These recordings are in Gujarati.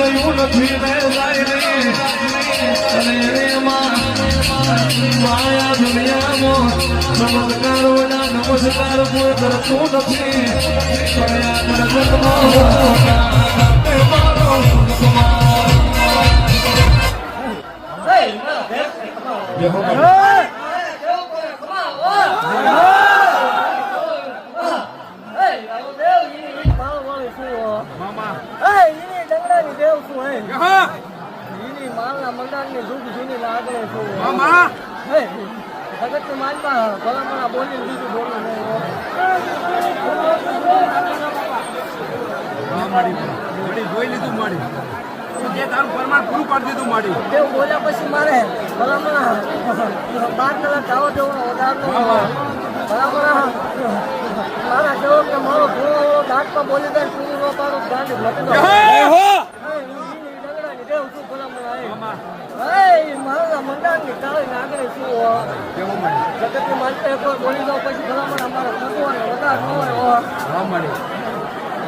ગયું નથી ને જાય નહીં અને એમાં માયા દુનિયામાં નમસ્કાર વડા નમસ્કાર કોઈ કરતું નથી પણ આ જગતમાં મારો કુમાર જોઈ લીધું મારી જે તારું પ્રમાણ પૂરું પાડી દીધું મારી તેવું બોલ્યા પછી મારે ભલામણ 12 કલાક જાવો તેવો વધારતો બરાબર મારા જેવો કે મારો ભૂવો દાંતમાં બોલી જાય પૂરું નો પાડું ગાંડી મોટી દેવ શું ભલામણ આવે મારા મંડાણની કાળી નાગરી શું જગતની માનતા એકવાર બોલી જાવ પછી ભલામણ અમારે ભગવાન વધાર ન હોય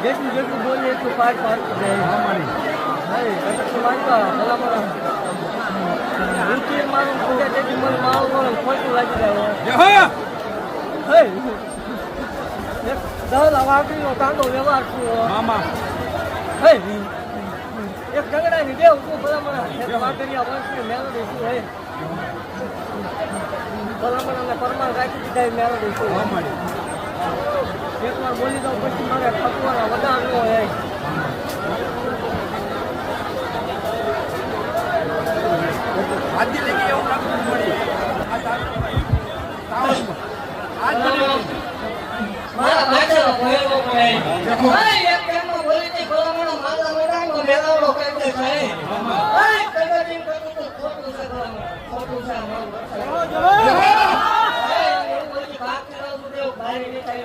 જેટલું બોલીએ એટલું પાઠ પાડતું જાય જગતની માનતા ભલામણ મારું પૂજા તેથી મને મારું ખોટું લાગી જાય દહલ વાગડીનો કાંડો વ્યવહાર છું એક ઝઘડાની દેવ શું ભલામણ વાગડિયા વંશની મેલોડી શું હે ભલામણ અને પરમાણ રાખી દીધા મેલોડી શું એકવાર બોલી દઉં પછી મારે ઠકવાના વધાર ન હોય આજે લઈ એવું રાખવું પડે મારા બાજરો ભયલો પડે એક કેમનો બોલી તે ભલામણ મારા મોઢાનો મેલાવડો કાઢે છે કદાચિન કતું તો ખોટું છે ખોટું છે એવું બધી વાત કરાવું દેવ ભાઈ ને થાય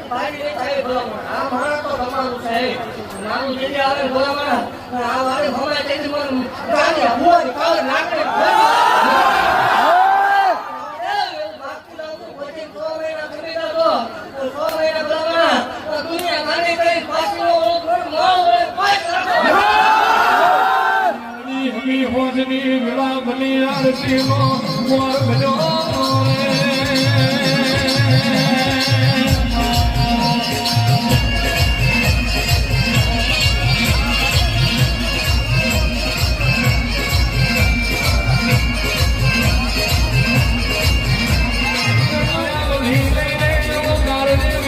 ભાઈ ને થાય ભલામણ આ મારા તો તમારું છે નાનું જેથી આવે ભલામણ આ વારે ભમાય તેથી મને ગાડી હુવાની કાળ નાખે વિવાહ બની આરતી નો મોર ભજો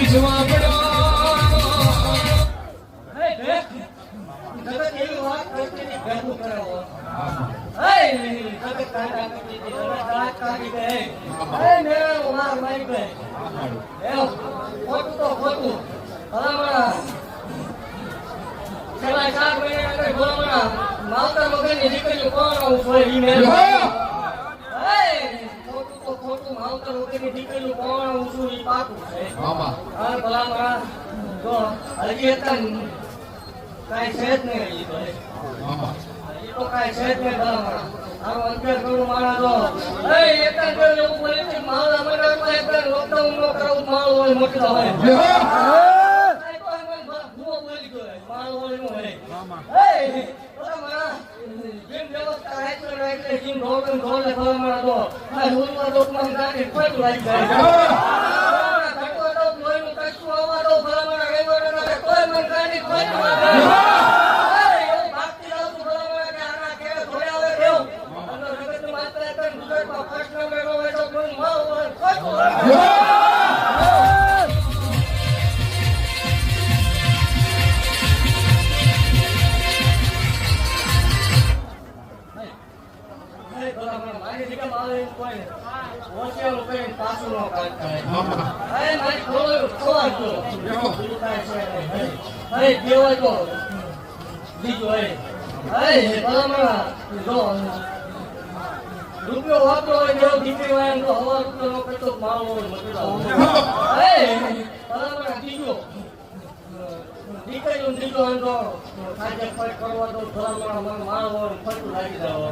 વિશ્વા પડો માવતર વગરની દીકરીઓ કોણ આવું હોય ખોટું માવતર વગરની દીકરીઓ કોણ આવું છું એ પાકું છે ભલા જો હજી કાંઈ છે જ નહીં તો કાંઈ છે જ નહીં ભલા આનો અંતર કરું મારા તો એકાંત એવું બોલે છે મારા મંડળમાં એકવાર લોકડાઉન નો કરાવું માળ હોય મોટો હોય માળ હોય નો હોય જેમ વ્યવસ્થા રાખે જેમ ઢોળ ભલા મારા તો આ રૂલમાં તો મને ગાડી ફટ લાગી જાય ઘટવા દો લોહીનું કશું આવવા દો ભલા મારા રેવડ કોઈ મને ગાડી ફટ લાગી રૂપિયો વાપરો હોય જેવો દીકરી હોય એમ તો હવા રૂપિયો નો કરતો મારો હોય દીકરીઓ દીકરો એમ તો ખાજે ફટ કરવા તો ભલામણ મને મારો હોય ફટું લાગી જાય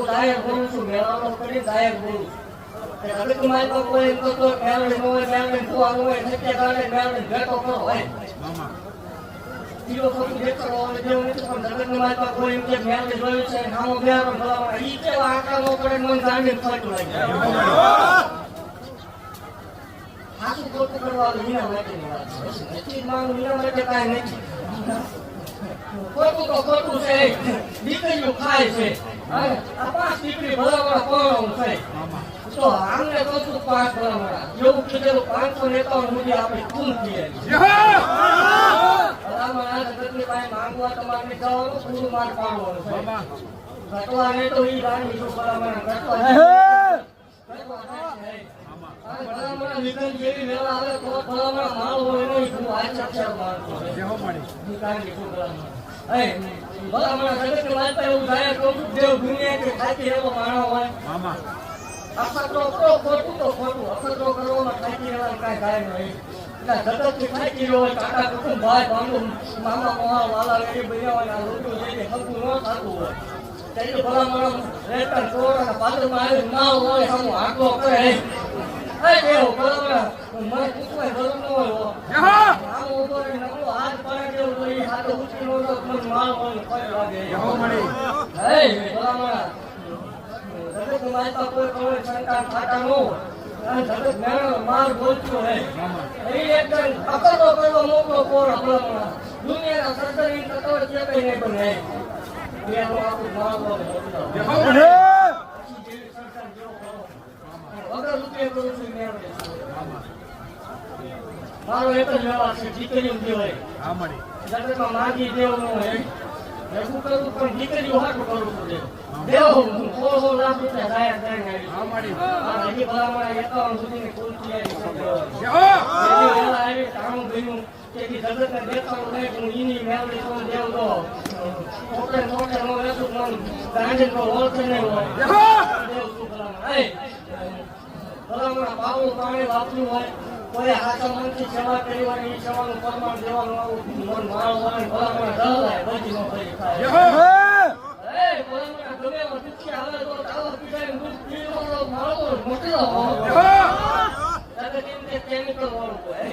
દાયક બોલું છું મેળાનો કરી દાયક બોલું હવે તમારે તો કોઈ એમ તો મેળવે ન હોય, મેળવે કુવાનું હોય, સત્ય કાઢે મેળવે ભેટો કરો હોય. કિલો ખોટું દેખાડો હોય જેવું નથી, પણ જગતની માતા કોઈ એમ કે મેળવે જોયું છે, નામો બેહારો ભલામણ. ઈ કેવા આંકડા ન પડે, મન ગાંડી ફાટું લાગે. સાચું ખોટું કરવા એના માટેની વાત છે. નથી માનું એના માટે કાંઈ નથી. ખોટું તો ખોટું છે, દીકરીઓ ખાય છે. આ 5 દીકરી ભલામણ કોણ છે તો આમને કહું છું 5 ભલામણ એવું કીધેલું 551 સુધી આપણે ખૂન થઈએ. ભલામણ આ જગતની પાસે માંગવા તમારે જવાનું, પૂરું માર પાડવાનું છે. ઘટવા ને તો ઈ રાણી શું ભલામણ ઘટવા ભલામણ વિકલ્પ જેવી વેળા આવે તો ભલામણ માલ હોય નહીં. હું આ ચર્ચા માનતો ભલામણ જગતની માતા એવું જાય તો દેવ દુનિયા કે ખાતી એવો માણસ હોય. અખતરો કરો ખોટું તો ખોટું, અખતરો કરવામાં ખાતી રહેવાનું કાંઈ થાય નહીં. જગતથી ખાતી રહ્યો હોય, કાકા કુટુંબ ભાઈ ભાંડુ મામા મોહા વાલા વેરી બન્યા લોટું જઈને ખતું ન થતું હોય ત્યારે ભલામણ રહેતા ચોરાના પાદરમાં આવી ના હોય સામુ આટલો કરે. દેવ ભલામણ મને પૂછવાય જરૂર ન હોય. આમ ઉભો રહી નકલો હાથ પડે દેવું તો એ હાથે ઉચકી નો તો મને માલ હોય ફરી લાગે. ભલામણ જગત માતા કોઈ કોઈ સંતાન ખાતા નો જગત મેળો માર બોલતું હે એ એકદમ અકડો કરવા મોકલો પોરો ભલામણ દુનિયાના સરદારી કટોર જે કઈ નહીં બને એનો આપણું માળવો વગર રૂપિયા કરું છું મેળવે મારો એક જ વ્યવહાર છે દીકરીઓ કહેવાય. જગતમાં માગી દેવ નો હોય શું કરવું પણ દીકરીઓ હાટું કરવું પડે. દેવ 16 લાખ રૂપિયા જાહેર કરીને હજી ભલામણ 51 સુધીની કુલ તૈયારી કામ ગયું તેથી જગતને દેખાડું નહીં હું ઈની મેળવી તો દેવ દો મોટે મોટે નો રહેતું મન ગાંધી નો ઓળખે નહીં હોય. દેવ શું ભલામણ પાવડું પાણી વાપર્યું હોય કોઈ હાથા મનથી સેવા કરી હોય એ સેવાનું પ્રમાણ દેવાનું આવું મન માળ હોય ભલામણ ઢળાય બધી નો કરી થાય. ભલામણ ગમે એવા દુખી આવે તો તાવા પીડાય દૂધ પીવાનો માળો મોટેલો કેમિકલ વાળું હોય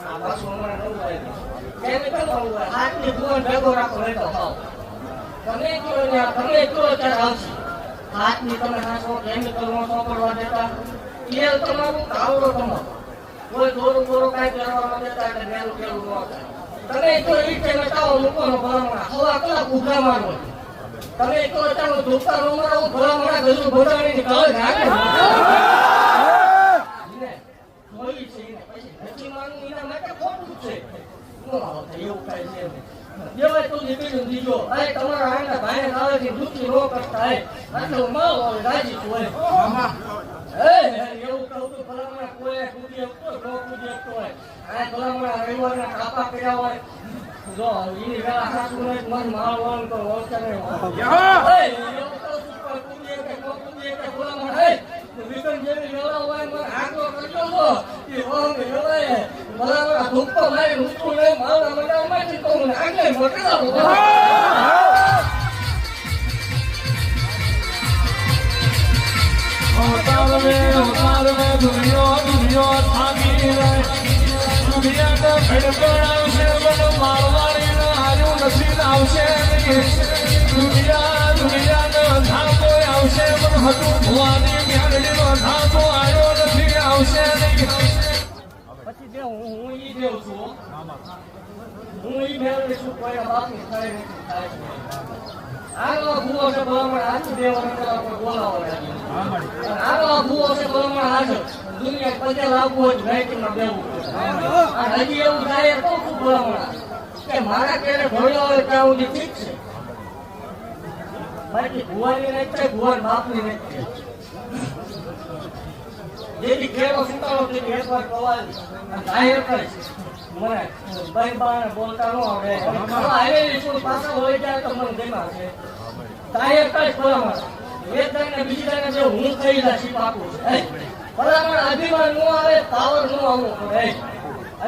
આ પાછું હમણાં નવું આવ્યું કેમિકલ વાળું હોય હાથની ભૂવન ભેગો રાખો હોય તો ખાવ તમે કયો ત્યારે આવશે. હાથની તમે નાખો કેમિકલ નો સોંપડવા દેતા તેલ તમારું તાવડો તમારો કોઈ થોડું થોડું કાંઈ કરવા દેતા એટલે મેલું કેલું ન થાય. તમે તો એ ટાઈમે તાવો મૂકવાનો ભલામણ 6 કલાક ઉભા મારો તમે તો અત્યારે ધોતા નો મારો ભલામણ ગજુ ભોડાની કાળ નાખે જોઈ છે ને પછી નથી માનું એના માટે ખોટું છે એવું કાંઈ છે દેવાય તો દીકરી દીજો અરે તમારા આના ભાઈ આવે છે દુખી નો કરતા એટલે માલ હોય રાજી હોય. એવું કહું તો ભલામણ કોઈ કૂદી શકતો ન કૂદી શકતો હોય આ ભલામણ રવિવારના કાપા કર્યા હોય જો એની વેળા સાસુ ને મન માલ હોય તો ઓળખે નહીં હોય. એવું કહું છું પણ કૂદી કે ન કૂદી કે ભલામણ વિકન જેવી વેળા હોય મને આંકડો કરજો છો એ ઓંગ વેળાએ ભલામણ ધૂપકો મારી ઊંચું નહીં મારા મંડામાંથી તો મને આગળ મોકલાવો. ઉતારવે દુનિયા થાકી રહે દુનિયા ભડપડ આવશે મને મારવાડી હારું નસીબ આવશે દુનિયા ધાતો આવશે મને હતું ભુવાની મેળડીનો ધાતો આવ્યો નથી આવશે પછી જે હું ઈ દેવ છું હું ઈ મેળવી છું કોઈ બાપની થાય નથી થાય આગળ ભૂવો છે ભલામણ હાથ દેવા બોલાવો આગળ ભૂવો છે ભલામણ હાથ દુનિયા પગે લાવવું હોય ભેટીમાં બેવું હજી એવું થાય તો શું ભલામણ કે મારા ક્યારે ભણ્યો હોય ત્યાં સુધી ઠીક છે બાકી ભુવાની નહીં થાય ભુવાન બાપની નહીં થાય જેથી કેળો સુતારો તેથી એક વાર કવાલી જાહેર કરે મને ભાઈ બાને બોલતા ન આવડે આવેલી છું પાછા હોય જાય તો મને દેમાં છે જાહેર કરે ભલામણ એક દાને બીજી દાને જે હું થઈ જાય શીપ આપું ભલામણ અભિમાન ન આવે પાવર ન આવવો પડે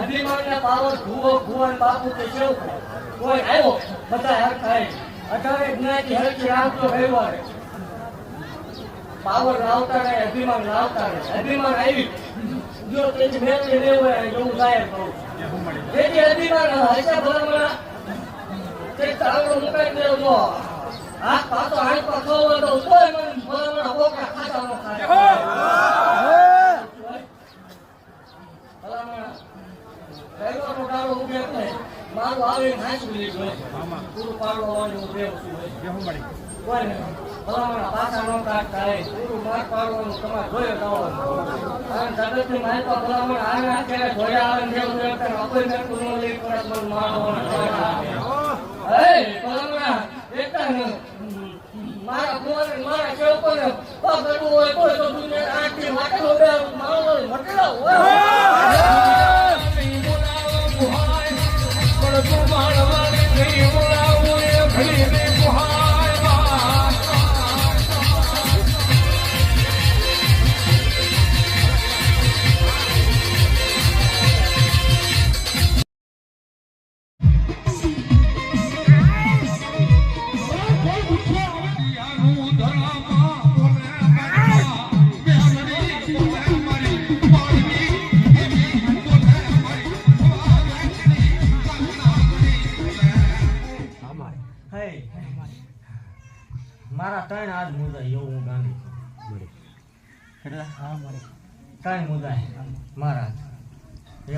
અભિમાન ને પાવર ભુવન બાપુ કે કેવું કોઈ આવ્યો બધા હરખાય 18 જ્ઞાતિ હરખી રાખતો રવિવારે પાવર લાવતા રહે, અભિમાન લાવતા રહે. અભિમાન આવી જો તેથી મેળવી લેવું હોય એવું જાહેર કરું. જેથી અભિમાન હશે ભલામણા તે ચાલો મુકાઈ દેવો. હાથ પાતો હાથ પર ખોવો તો તોય મને ભલામણા બોકડા ખાતા ન ખાય. ભલામણા રહેલો તો ડાળો ઉભે એટલે મારું આવીને હાંચવી લીધું હોય. પૂરું પાડવા વાળું ઉભે છું હોય. કોઈ નહીં. ભલામણા પાછા ન કાઢતા હોય. પૂરું માર પાડવાનું તમારે જોયે જવાનું. અને જગતની માલપા ભલામણ આને અત્યારે જોયા આવે ને જેવું રહેતા આપણે મેં ન લઈ પડે મને મારવાના. હે ભલામણા એકતા ને મારા ભુવાને મારા સેવકોને પકડવું હોય તો દુનિયા આખી માટે હવે મારો મટેલા હોય. પણ તું મારવાની નહીં બોલાવું એ ભલી ગુહાય માં. મારા ત્રણ હાથ મુદાય એવું હું ગાંધી એટલે ત્રણ મુદાય મારા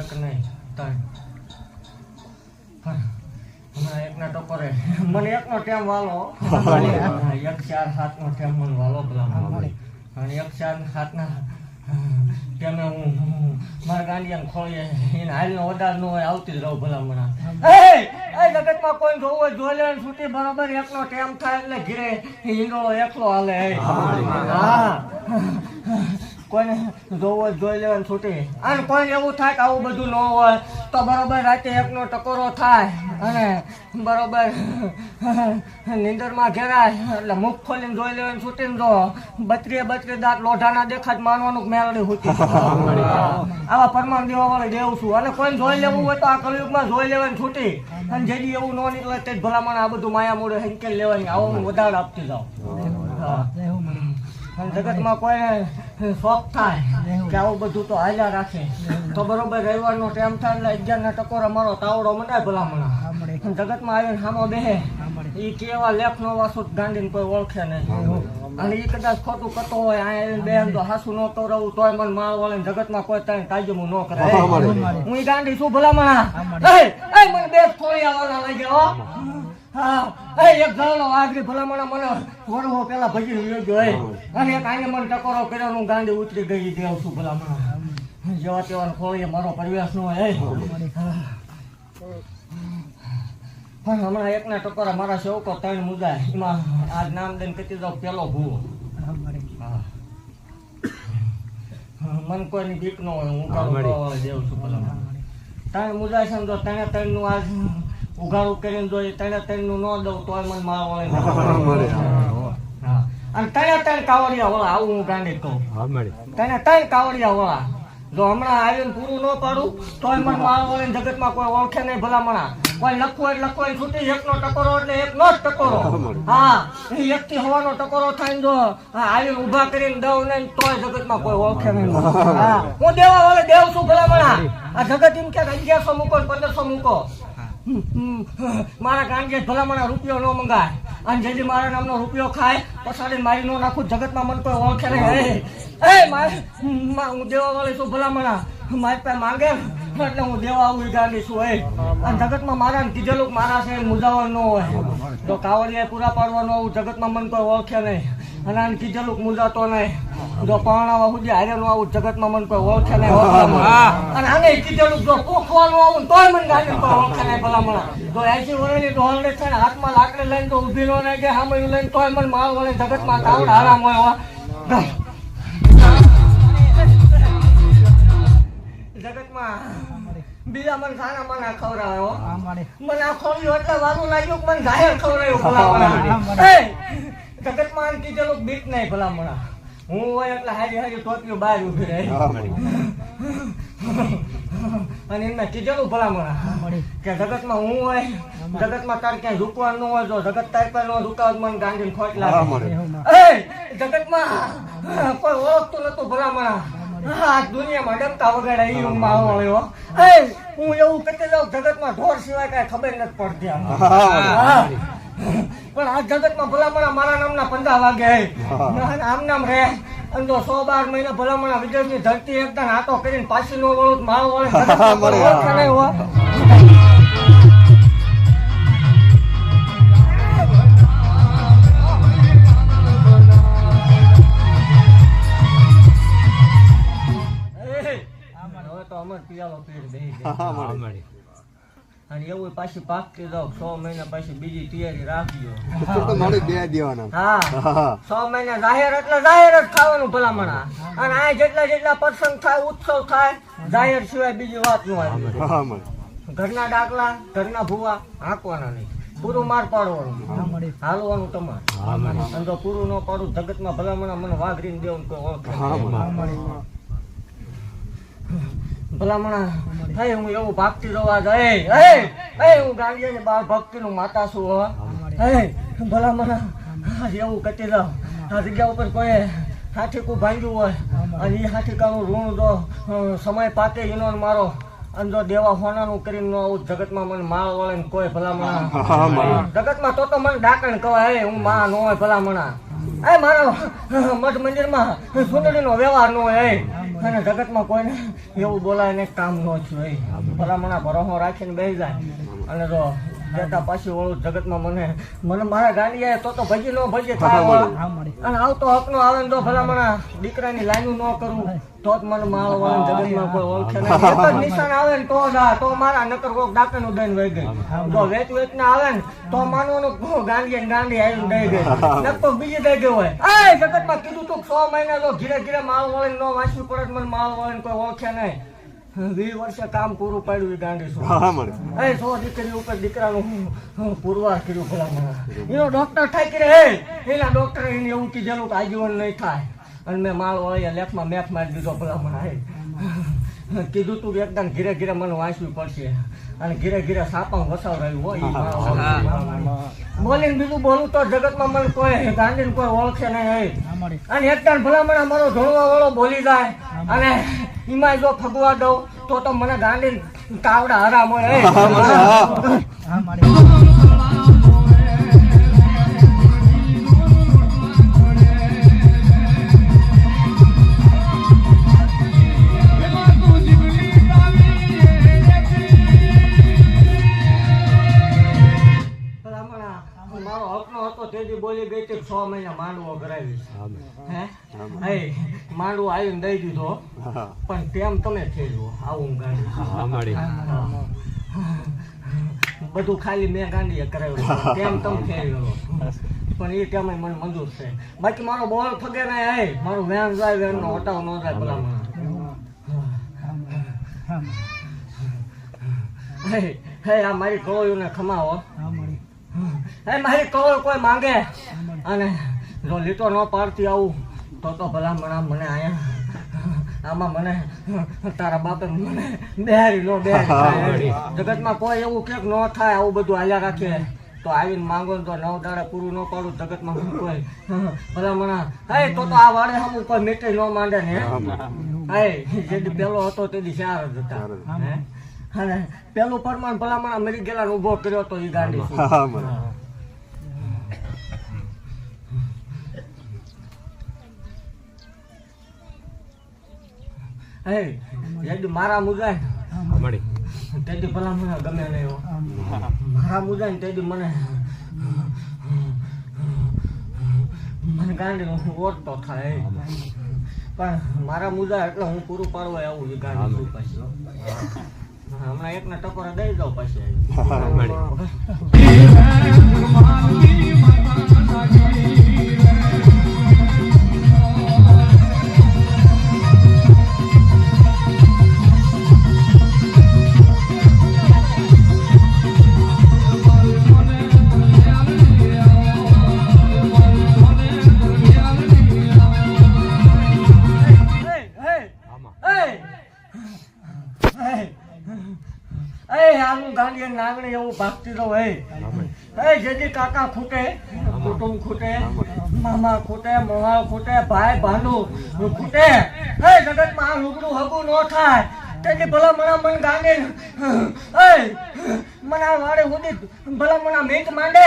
એક નહીં ત્રણ. હમણાં એકના ટકોરે મને એકનો ટેમ વાલો 1-4-7 નો ટેમ મને વાલો પેલા અને 1-4-7 ટેમે હું મારા ગાંડિયાને ખોળીએ એને હાલનો વધાર ન હોય આવતી જ રહું ભલામણા. જગતમાં કોઈ જોવું હોય જોઈ લે છૂટી બરોબર એકનો ટેમ થાય એટલે ઘીરે હિંડોળો એકલો હાલે. હા કોઈને જોવું હોય જોઈ લેવાનું છૂટી. અને કોઈ એવું થાય કે આવું બધું ન હોય તો બરોબર રાતે એકનો ટકોરો થાય અને બરોબર નીંદરમાં ઘેરાય એટલે મુખ ખોલીને જોઈ લેવાનું છૂટીને જો 32 દાંત લોઢાના દેખાત માનવાનું મેળવી હોતી. આવા પરમાણ દેવા વાળા દેવું છું. અને કોઈ જોઈ લેવું હોય તો આ કલયુગમાં જોઈ લેવાની છૂટી. અને જેથી એવું ન નીકળે તે જ ભલામણ આ બધું માયા મોડે હેંકેલ લેવાની આવો હું વધારે આપતી જાઉં. અને જગતમાં કોઈ શોખ થાય કે આવું બધું તો હાલ્યા રાખે તો બરોબર રવિવારનો ટાઈમ થાય એટલે 11 ના ટકોર અમારો તાવડો મંડાય ભલામણા. જગતમાં આવીને સામો બેહે એ કેવા લેખ નો વાસુ ગાંડીને કોઈ ઓળખે નહીં. અને એ કદાચ ખોટું કરતો હોય આ બેન તો હાસું ન કરાવું તોય મને માળ વળે જગતમાં કોઈ ત્યાં તાજમું ન કરે. હું એ ગાંડી છું ભલામણા. મને બે થોડી આવવાના લઈ ગયો. હા એક જાણો આગળ ભલામણા મને વરહો પેલા ભજી ગયો અને એક આને મને ટકોરો કર્યો હું ગાંડી ઉતરી ગઈ દેવ છું ભલામણા. જેવા તેવા ખોળીએ મારો પરિવેશ નો હોય. પણ હમણાં એકના ટકોરા મારા સેવકો 3 મુદાય એમાં આજ નામ દઈને કહેતી જાવ પેલો ભૂવો. મન કોઈની બીક ન હોય હું દેવ છું ભલામણા. 3 મુદાય સમજો 3 નું આજ ઉઘાડું કરીને જોઈએ 3 નું ન દઉં તોય મને માર વળે. અને 3 કાવડિયા વળા આવું હું ગાંડી કહું. 3 કાવડિયા વળા જો હમણાં આવીને પૂરું ન પાડું તોય મને માર વળે જગતમાં કોઈ ઓળખે નહીં ભલામણા. કોઈ લખવું છૂટી એકનો ટકોરો એટલે એકનો જ ટકોરો. હા એ એકથી હવાનો ટકોરો થાય જો આવીને ઉભા કરીને દઉં નહીં તોય જગતમાં કોઈ ઓળખે નહીં. હા હું દેવા વાળે દેવ છું ભલામણા. આ જગત એમ કે 1100 મૂકો 1500 મૂકો મારા ગાંઠે ભલામણા રૂપિયો ન મંગાય. અને જેથી મારા નામનો રૂપિયો ખાય પછાડી મારી નો નાખું જગતમાં મને કોઈ ઓળખે નહીં. હું દેવા વાળી છું ભલામણા. મારી પાસે માંગે એટલે હું દેવા આવું ગાંડી છું. અને જગતમાં મારા કીધેલું મારા છે મુજાવર ન હોય તો કાવડિયા પૂરા પાડવાનું આવું જગતમાં મને કોઈ ઓળખે નહીં. અને આને કીધેલું મુજાતો નહીં જો પાણાવા સુધી હારેલું આવું જગતમાં મને કોઈ ઓળખે નહીં. અને આને કીધેલું જો પોખવાનું આવું તોય મને ગાંડી કોઈ ઓળખે નહીં ભલામણા. જો 80 વર્ષની ઢોલને છે ને હાથમાં લાકડી લઈને તો ઊભી નો રહે કે સામે લઈને તોય મને માલ વળે જગતમાં તાવડ આરામ હોય. જગતમાં બીજા મને ખાના મને ખવડાવ્યો મને આ ખોલ્યું એટલે વારું લાગ્યું મને જાહેર ખવડાવ્યું ભલામણા. જગતમાં કીધેલું બીક નહીં ભલામણા. હું હોય એટલે હારી ટોપીઓ બહાર ઉભી રહે. અને એમને કીધેલું ભલામણા કે જગતમાં હું હોય જગતમાં તાર ક્યાંય રૂકવાનું ન હોય જો જગત તાર પર નો રૂકાવ મને ગાંધીને ખોટ લાગે. જગતમાં કોઈ ઓળખતું નતું ભલામણા આ દુનિયામાં ડંકા વગાડે એ હું માવો આવ્યો હું એવું કહેતી જાઉં જગતમાં ઢોર સિવાય કઈ ખબર નથી પડતી હા. પણ આ જગતમાં ભલામણા મારા નામના 15 વાગે આમ નામ રે અને જો 100-12 મહિના ભલામણા વિદેશની ધરતી એકદમ હાથો કરીને પાછી નો વળું માવો વળે અને એવું પાછી પાકતી જાવ 6 મહિના પછી બીજી તૈયારી રાખજો. હા 6 મહિના જાહેર એટલે જાહેર જ ખાવાનું ભલામણા. અને આ જેટલા પ્રસંગ થાય ઉત્સવ થાય જાહેર સિવાય બીજી વાત નો આવે. ઘરના ડાકલા ઘરના ભૂવા હાંકવાના નહીં, પૂરું માર પાડવાનું હાલવાનું તમારે. અને જો પૂરું ન પાડું જગતમાં ભલામણા મને વાઘરીને દેવું કોઈ ઓળખે ભલામણા. હે હું એવું ભાગતી રવા જાય હું ગાંધી ને બાળ ભક્તિ નું માતા છું હો. હે ભલામણા એવું કહેતી જાઉં આ જગ્યા ઉપર કોઈ હાથીકું ભાંગ્યું હોય અને એ હાથીકાનું ઋણ જો સમય પાકે એનો મારો અને જો દેવા હોનાનું કરીને આવું જગતમાં મને માળ વળે ને કોઈ ભલામણા જગતમાં તો મને ડાકણ કહેવાય. હું માં ન હોય ભલામણા. મારો મઠ મંદિરમાં સુંદરીનો વ્યવહાર નો હોય અને જગતમાં કોઈને એવું બોલાય ને કામ ન થયું ભલામણા ભરોસો રાખીને બેસી જાય. અને જો જતા પાછી ઓળું જગતમાં મને મારા ગાંડિયા તો ભજી નો ભજી થાય અને આવતો હક નો આવે ને તો ભલામણા દીકરાની લાઈનું ન કરું તો જ મને માળ વળે જગતમાં કોઈ ઓળખે નહીં. નિશાન આવે ને તો મારા નકર કોક ડાકર નું દઈને વહી ગઈ. જો વેચ ને આવે ને તો માનવાનું ગાંડી આવી દઈ ગઈ નકર બીજી દઈ ગઈ હોય. જગતમાં કીધું તું 6 મહિના જો ધીરે માળ વળે ન વાંચવું પડે મને માળ વળે કોઈ ઓળખે નહીં. 20 વર્ષે કામ પૂરું પાડ્યું એ ગાંડી શું 100 દીકરી ઉપર દીકરાનું પુરવાર કર્યું ભલામણા. એનો ડોક્ટર થાય કે એના ડોક્ટર એને એવું કીધેલું કે આજીવન નહીં થાય. અને મેં માળ વળી લેખમાં મેખ મારી દીધો ભલામણા. કીધું તું એકદમ ઘીરે મને વાંચવી પડશે અને ઘીરે સાપા વસાવ રહ્યું હોય બોલીને બીજું બોલું તો જગતમાં મને કોઈ ગાંધીને કોઈ ઓળખે નહીં. અને એકદમ ભલામણા મારો ધોળવા વાળો બોલી જાય અને એમાં જો ફગવા દઉં તો મને ગાંધી કાવડા હરામ હોય. બોલી ગઈ તે 6 મહિના માંડવો કરાવીશ. માંડવો આવીને દઈ દીધો પણ તેમ તમે થયેલું આવું ગાંડી બધું ખાલી મેં ગાંડીએ કરાવ્યું તેમ તમે થયેલો પણ એ ટાઈમે મને મંજૂર છે. બાકી મારો બોલ ફગે ને મારું વેન જાય વેન નો હટાવ ન જાય ભલામણ. આ મારી કળોયું ને ખમાવો મારી કળોય કોઈ માંગે અને જો લીટો ન પાડતી આવું તો ભલામણા મને અહીંયા આમાં મને તારા બાપે મને બેહારી નો બેહારી. જગતમાં કોઈ એવું ક્યાંક ન થાય આવું બધું હાલ્યા રાખે તો આવીને માંગો તો 9 દાડા પૂરું ન પાડું જગતમાં હું કોઈ ભલામણા. તો આ વાડે હમું કોઈ મીઠાઈ ન માંડે ને જેથી પેલો હતો તેથી 4 જ હતા. અને પેલું પરમાણ ભલામણા મરી ગયેલા ઉભો કર્યો તો એ ગાંડી મારા મુજાય તેથી ભલામણા ગમે નહીં. મારા મુજાય ને તેથી મને ગાંડી ઓળખતો થાય પણ મારા મુજા એટલે હું પૂરું પાડવા આવું એ ગાંડી પછી હમણાં એકને ટકોરા દઈ દઉં પછી. નાગણી એવું ભાગતી રહો. જેથી કાકા ખૂટે કુટુંબ ખૂટે મામા ખૂટે, મોહા ખૂટે, ભાઈ ભાંડુ ખૂટે. હે જગતમાં આ લુગડું હગું ન થાય તેથી ભલા મણા મન ગાંડે મને આ વાડે સુધી ભલા મણા મીટ માંડે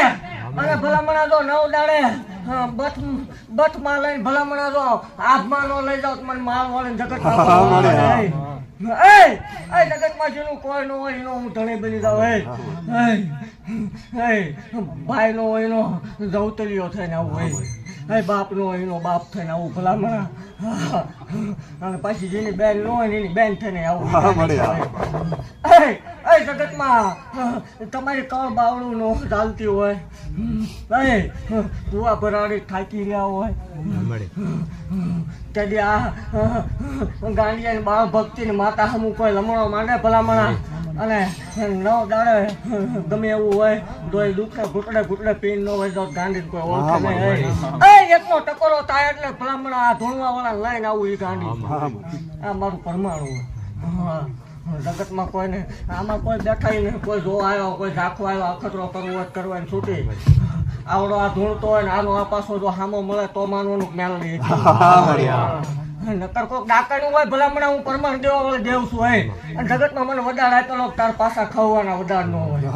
અને ભલા મણા જો નવ દાડે બથ માં લઈને ભલા મણા જો આભમાં નો લઈ જાવ મને માલ વાળે જગત માં જેનું કોઈ નો હોય એનો હું ધણી બની જાઉં. ભાઈ નો હોય એનો જવતલીઓ થઈને આવું હોય, બાપ નો હોય એનો બાપ થઈને આવું ભલા મણા. અને પછી જેની બેન ન હોય એની બેન થઈને આવું. જગતમાં તમારી કળ બાવળું નો ચાલતી હોય, કુવા ભરાડી થાકી રહ્યા હોય તેથી આ ગાંડિયા બાળ ભક્તિ ની માતા હમું કોઈ લમણો માંડે ભલામણા. અને નવ દાડે ગમે એવું હોય તો દુઃખે ઘૂંટડે પીન ન હોય તો ગાંડી કોઈ ઓળખે નહીં. એકનો ટકોરો થાય એટલે ભલામણા આ ધોણવા વાળા લઈને આવું એ ગાંડી. આ મારું પરમાણું. જગતમાં કોઈને આમાં કોઈ બેઠા નહીં, કોઈ જોવા આવ્યો, કોઈ ઝાંખવા આવ્યો, અખતરો કરવો હોય કરવાની છૂટી. આવડો આ ધૂણતો હોય ને આનો આ પાછો જો સામો મળે તો માનવાનું મેળવી. નકર કોઈક ડાકાનું હોય ભલામણા હું પરમાણ દેવા વાળે દેવ છું હોય અને જગતમાં મને વડાડ આપેલો તાર પાછા ખાવાના વડાડ ન હોય.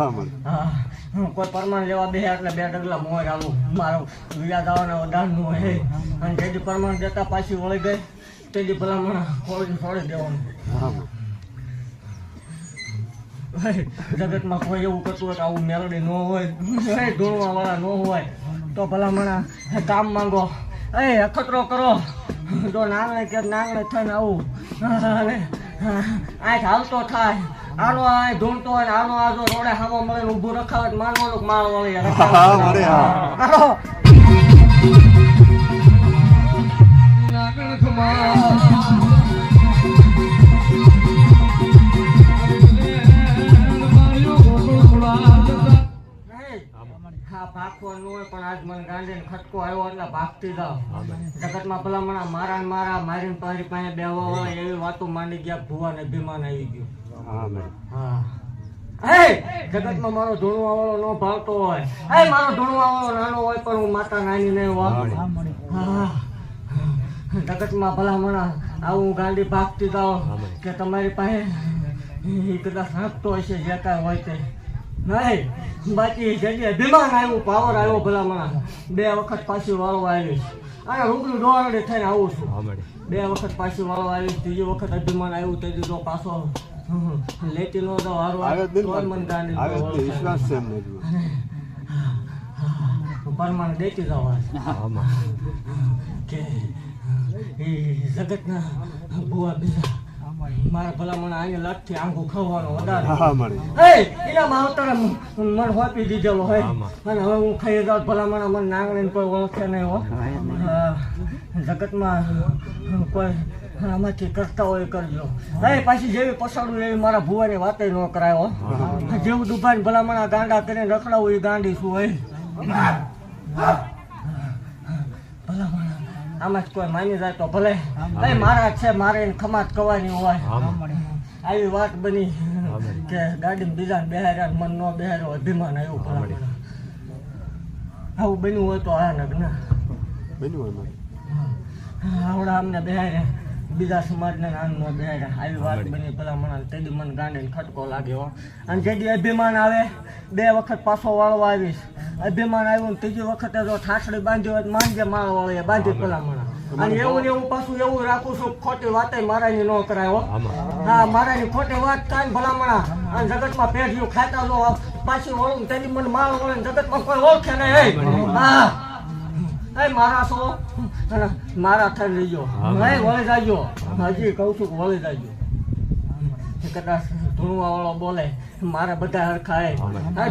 કોઈ પરમાણ લેવા બે એટલે બે ડગલા મોર આવું મારો વ્યાજ આવવાના વડાડ નું હોય. અને જેથી પરમાણ દેતા પાછી વળી ગઈ તેથી ભલામણા છોડી દેવાનું. જગતમાં કોઈ એવું કરતું હોય કે આવું મેલડી ન હોય, ધૂણવા વાળા ન હોય તો ભલામણા કામ માંગો, અખતરો કરો. જો નાંગણે કે નાંગણે થઈને આવું આંખ હાલતો થાય, આનો આ ધૂણતો હોય આનો આ જો રોડે હામો મળે ઊભું રખાવે માનવાનું માળ વળી ભાગવાનું હોય. પણ આજ મને ગાંધીને ખટકો આવ્યો એટલે ભાગતી જાવ. જગતમાં ભલામણા મારા મારીને પારી પાસે બેહવા હોય એવી વાતો માંડી ગયા. ભુવા ને ભીમાન આવી ગયું. જગતમાં મારો ધૂણવા વાળો નો ભાવતો હોય, મારો ધૂણવા વાળો નાનો હોય પણ હું માતા નાની નહીં હોય. જગતમાં ભલામણા આવું ગાંડી ભાગતી જાવ કે તમારી પાસે એ કદાચ હાંકતો હશે જે કાંઈ હોય તે નહીં. બાકી જગ્યાએ અભિમાન આવ્યું, પાવર આવ્યો ભલામણા. 2 વખત પાછી વાળવા આવીશ અને રૂબરૂ દોડે થઈને આવું છું. 2 વખત પાછી વાળવા આવીશ, 3જી વખત અભિમાન આવ્યું તે દીધો પાછો લેતી નો તો હારવા પરમાણ દેતી જવા કે જગતના ભુવા બીજા મારા ભલામણ આને લાઠથી આંગું ખાવાનો વધારે એના માવતરે મને હોપી દીધેલો હોય અને હવે હું ખાઈ જાઉં ભલામણ મને નાંગણીને કોઈ ઓળખે નહીં હો. જગતમાં કોઈ આમાંથી કરતા હોય કરજો. પાછી જેવી પસાડું એવી મારા ભુવાની વાતે ન કરાયો. જેવું દુભાઈને ભલામણ ગાંડા કરીને રખડાવું એ ગાંડી શું હોય. ભલામણ આમાં જ કોઈ માની જાય તો ભલે મારા છે, મારે ખમાત કવાની હોય. આવી વાત બની કે ગાડીમાં બીજાને બેહાર્યા મન ન બેહાર્યો અભિમાન આવ્યું. ભલામણ આવું બન્યું હોય તો આ નગ્ન આવડા અમને બેહાર્યા બીજા સમાજને નાન ન બેહાર્યા. આવી વાત બની ભલામણ. તેદી મન ગાંડીને ખટકો લાગ્યો. અને જેથી અભિમાન આવે 2 વખત પાછો વાળવા આવીશ. અભિમાન આવ્યું ને 3જી વખતે જો ઠાસડી બાંધી હોય માંડજે માળ વાળી બાંધી ભલામણ. અને એવું ને એવું પાછું એવું રાખું છું ખોટી વાતે મારાની ન કરાયો. હા, મારાની ખોટી વાત થાય ને ભલામણા અને જગતમાં પેઢીઓ ખાતા જો પાછી વળું તેની મને માળ વળે જગતમાં કોઈ ઓળખે નહીં. હા મારા છો મારા થઈ રહીજો વળી જાજો. હજી કહું છું કે વળી જાજો. કદાચ ધૂણવા વાળો બોલે મારા બધા હરખાય.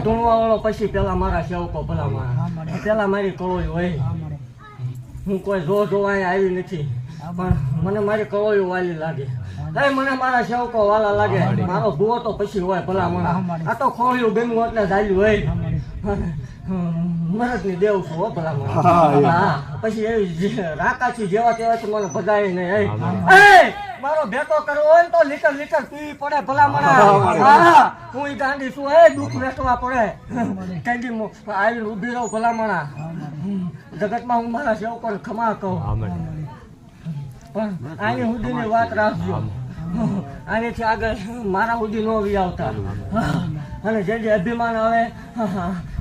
ધૂણવા વાળો પછી પેલા મારા સેવકો ભલામણ પેલા મારી કળોઈ હોય. હું કોઈ જોવા આવી નથી પણ મને મારી કળોઈ વાલી લાગે. મને મારા સેવકો વાલા લાગે. મારો ભૂવો તો પછી હોય ભલામણ. આ તો ખોળ્યું ગમ્યું એટલે ચાલ્યું હોય. મરદની દેવ છું હો ભલામણ. હા પછી એવી રાકાથી જેવા તેવાથી મને ભગાય નહીં. એ મારો ભેટો કરવો હોય ને તો લીટર લીટર પીવી પડે ભલામણ. હા હું ઈ ગાંડી છું. એ દુઃખ વેઠવા પડે કેન્ડી આવીને ઊભી રહું ભલામણ. જગતમાં હું મારા સેવકોને ખમા કહું પણ આની સુધીની વાત રાખજો. આનેથી આગળ મારા સુધી ન વી આવતા. અને જે જે અભિમાન આવે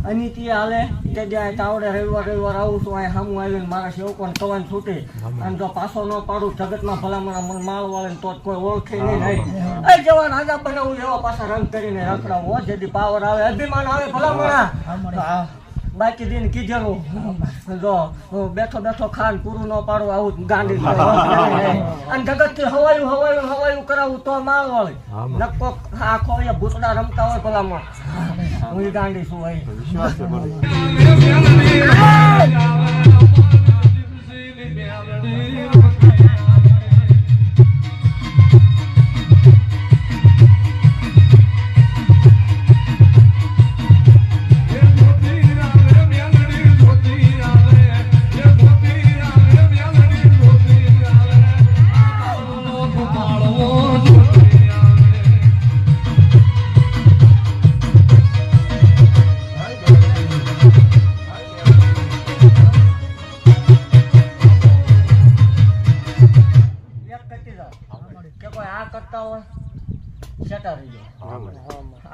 અનિતિ હાલે તે જે તાવડે રવિવાર આવું છું અહીં સામું આવીને મારા સેવકોને કવાને છૂટે. અને જો પાછો ન પાડું જગતમાં ભલામણ મને માળ વાળે તો કોઈ ઓળખે નહીં. એ જેવા રાજા બનાવું એવા પાછા રંગ કરીને રખડાવું. જેથી પાવર આવે અભિમાન આવે ભલામણ. બાકી દિન કીધેલું જો બેઠો બેઠો ખાન પૂરું ન પાડું આવું ગાંડી. અને જગત થી હવાયું કરાવું તો માળ વાળી નક્કો આખો ભૂતડા રમતા હોય ભલામાં હું ગાંડી છું.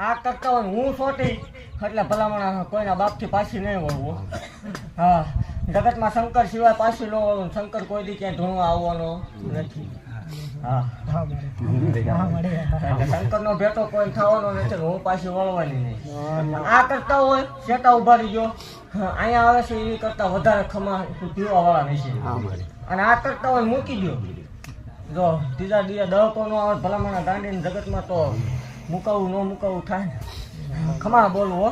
આ કરતા હોય હું સોટી એટલે ભલામણ કોઈના બાપથી પાછી નહીં વળવું. હા જગતમાં શંકર સિવાય પાછી ન વળવું. શંકર કોઈ દી ક્યાંય ધૂણવા આવવાનો નથી. હા શંકર નો ભેટો કોઈ થવાનો નથી. હું પાછી વળવાની નહીં. આ કરતા હોય શેટા ઉભા રહી ગયો અહીંયા આવે છે એવી કરતા વધારે ખમા પીવા વાળા નહીં. અને આ કરતા હોય મૂકી દો. જો ત્રીજા દિવસે દહકો નો આવે ભલામણ ગાંડી જગતમાં તો મુકાવું ન મુકાવું થાય ને. ખમા બોલવું હો.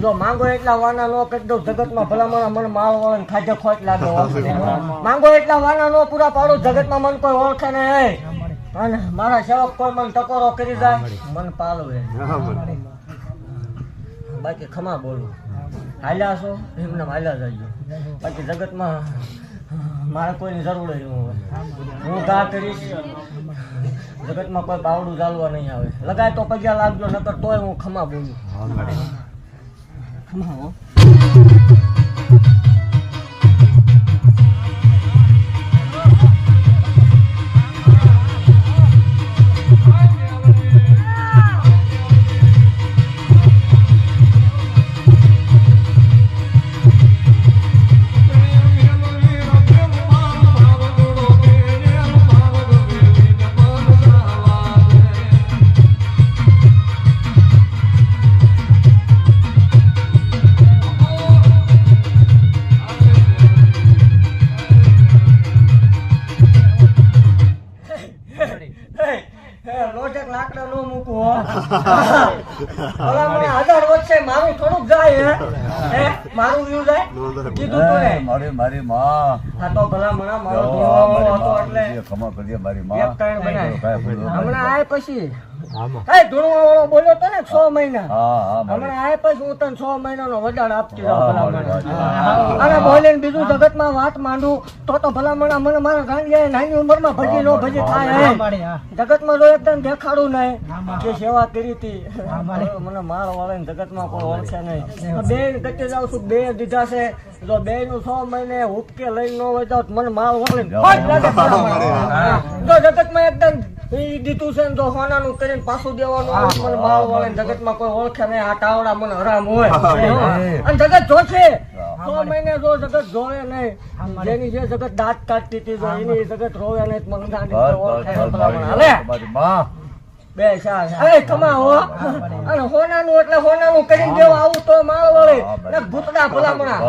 જો માંગો એટલા વાના નો કરી દઉં જગતમાં ભલામણ મને માળ વાળે ખાધે ખોટ લાગે. માંગો એટલા વાના નો પૂરા પાડું જગતમાં મને કોઈ ઓળખે નહીં. અને મારા સેવક કોઈ મને ટકોરો કરી જાય મને પાલવે. બાકી ખમા બોલું હાલ્યા છો એમને હાલ્યા જજો. બાકી જગતમાં મારે કોઈની જરૂર જ ન હોય. હું ગા કરીશ જગતમાં કોઈ બાવડું ચાલવા નહીં આવે. લગાય તો પગ્યા લાગજો નકર તોય હું ખમા બોલું. ખમા હો. મારું થોડુંક જાય મારું વ્યૂ જાય કીધું તું ને મારી માં આ તો ભલા મારો હતો એટલે ખમા કરી મારી માં એક ટાઈમ બનાય હમણાં આય પછી ધૂણવા વાળો બોલ્યો તો ને 6 મહિના હમણાં આય પછી હું તને 6 મહિનાનો વડાડ આપતી જાઉં. અને બોલીને બીજું જગતમાં વાત માંડું તો ભલામણા મને મારા ગાંડિયાએ નાની ઉંમરમાં ભજી નો ભજી થાય. જગતમાં જો એકદમ દેખાડું નહીં કે સેવા કરી હતી મને માર વાળે જગતમાં કોઈ ઓળખે નહીં. બેન કટી જાઉં છું બે દીધા છે. જો બે નું 6 મહિને ઉપકે લઈને ન હોય તો મને માર વાળે જો જગતમાં એકદમ દીધું છે ને જો હોનાનું કરીને પાછું દેવાનું મને માળ વાળે જગતમાં કોઈ ઓળખે નહીં. આ ટાવડા મને હરામ હોય અને જગત જોશે 6 મહિને જો જગત જોવે નહીં. જેની જે જગત દાંત કાઢતી હતી જો એની જગત રોવે નહીં મને ગાંડી ઓળખે હાલે બે ચાર કમા હો. અને હોનાનું એટલે હોનાનું કરીને દેવા આવું તો માળ વળે ને ભૂતડા ભલામણા.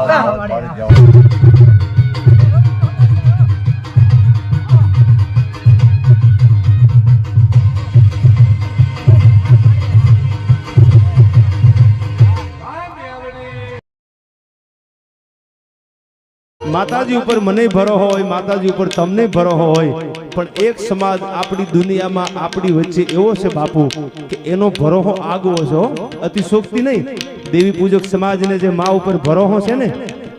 માતાજી ઉપર મને ભરો હોય, માતાજી ઉપર તમને ભરો હોય, પણ એક સમાજ આપણી દુનિયામાં આપણી વચ્ચે એવો છે બાપુ કે એનો ભરોહો આગવો છે, અતિશોક્તિ નહીં. દેવી પૂજક સમાજને જે મા ઉપર ભરોહો છે ને,